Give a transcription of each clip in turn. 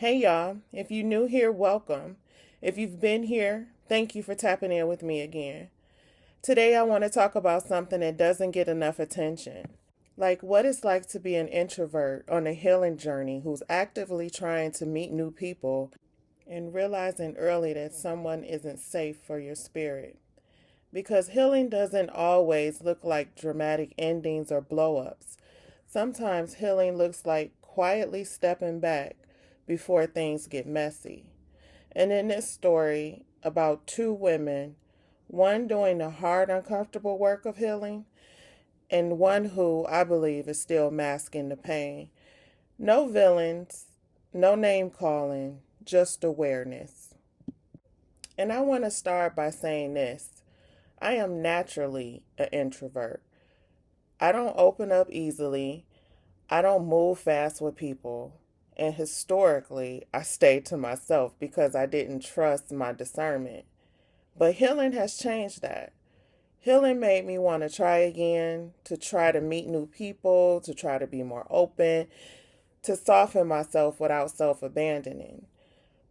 Hey y'all, if you're new here, welcome. If you've been here, thank you for tapping in with me again. Today I want to talk about something that doesn't get enough attention. Like what it's like to be an introvert on a healing journey who's actively trying to meet new people and realizing early that someone isn't safe for your spirit. Because healing doesn't always look like dramatic endings or blow ups. Sometimes healing looks like quietly stepping back before things get messy. And in this story about two women, one doing the hard, uncomfortable work of healing, and one who I believe is still masking the pain. No villains, no name calling, just awareness. And I want to start by saying this: I am naturally an introvert. I don't open up easily. I don't move fast with people. And historically, I stayed to myself because I didn't trust my discernment. But healing has changed that. Healing made me want to try again, to try to meet new people, to try to be more open, to soften myself without self abandoning.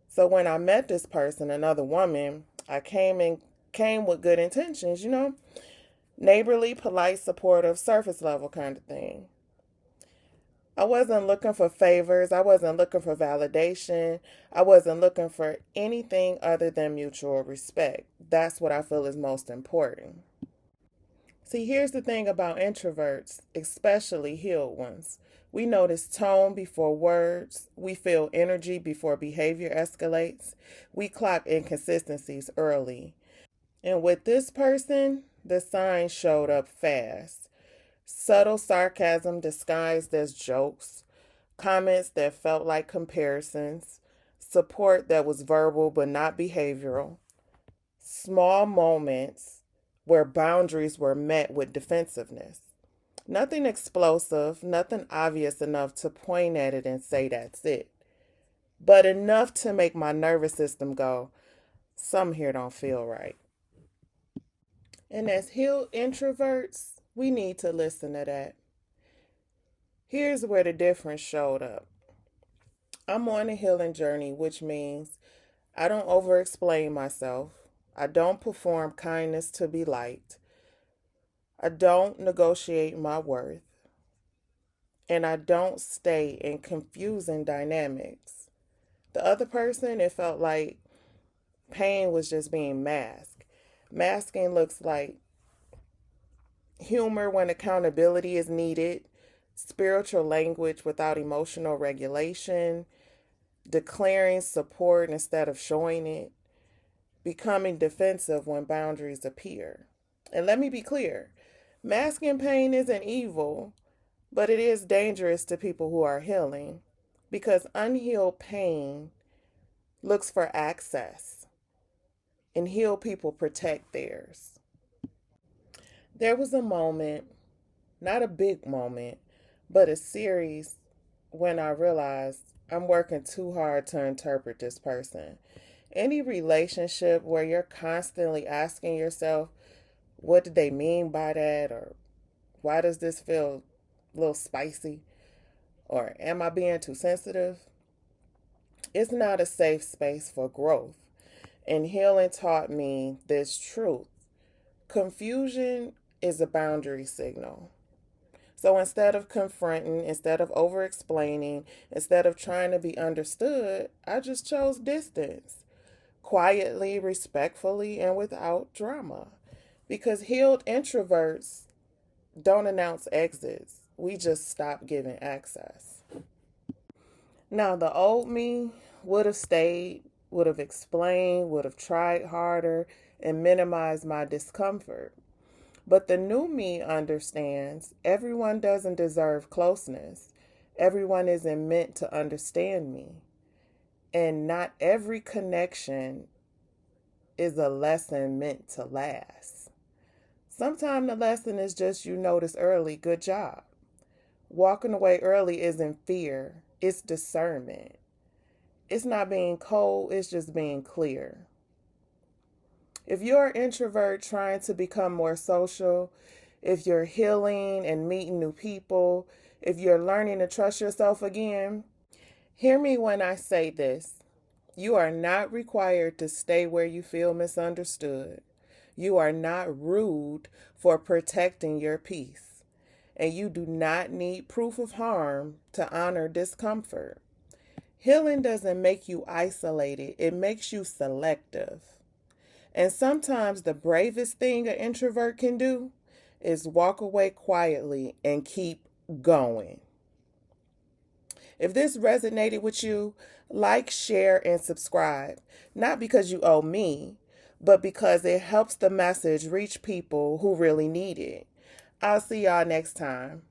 So when I met this person, another woman, I came with good intentions, neighborly, polite, supportive, surface level kind of thing. I wasn't looking for favors. I wasn't looking for validation. I wasn't looking for anything other than mutual respect. That's what I feel is most important. See, here's the thing about introverts, especially healed ones. We notice tone before words. We feel energy before behavior escalates. We clock inconsistencies early. And with this person, the signs showed up fast. Subtle sarcasm disguised as jokes, comments that felt like comparisons, support that was verbal but not behavioral, small moments where boundaries were met with defensiveness. Nothing explosive, nothing obvious enough to point at it and say that's it, but enough to make my nervous system go, some here don't feel right. And as healed introverts, we need to listen to that. Here's where the difference showed up. I'm on a healing journey, which means I don't over explain myself. I don't perform kindness to be liked. I don't negotiate my worth. And I don't stay in confusing dynamics. The other person, it felt like pain was just being masked. Masking looks like humor when accountability is needed, spiritual language without emotional regulation, declaring support instead of showing it, becoming defensive when boundaries appear. And let me be clear, masking pain isn't evil, but it is dangerous to people who are healing because unhealed pain looks for access and healed people protect theirs. There was a moment, not a big moment, but a series when I realized I'm working too hard to interpret this person. Any relationship where you're constantly asking yourself, what did they mean by that? Or why does this feel a little spicy? Or am I being too sensitive? It's not a safe space for growth. And healing taught me this truth: confusion is a boundary signal. So instead of confronting, instead of over explaining, instead of trying to be understood, I just chose distance, quietly, respectfully, and without drama. Because healed introverts don't announce exits, we just stop giving access. Now, the old me would have stayed, would have explained, would have tried harder, and minimized my discomfort. But the new me understands everyone doesn't deserve closeness. Everyone isn't meant to understand me. And not every connection is a lesson meant to last. Sometimes the lesson is just you notice early, good job. Walking away early isn't fear, it's discernment. It's not being cold, it's just being clear. If you're an introvert trying to become more social, if you're healing and meeting new people, if you're learning to trust yourself again, Hear me when I say this. You are not required to stay where you feel misunderstood. You are not rude for protecting your peace. And you do not need proof of harm to honor discomfort. Healing doesn't make you isolated, it makes you selective. And sometimes the bravest thing an introvert can do is walk away quietly and keep going. If this resonated with you, like, share, and subscribe. Not because you owe me, but because it helps the message reach people who really need it. I'll see y'all next time.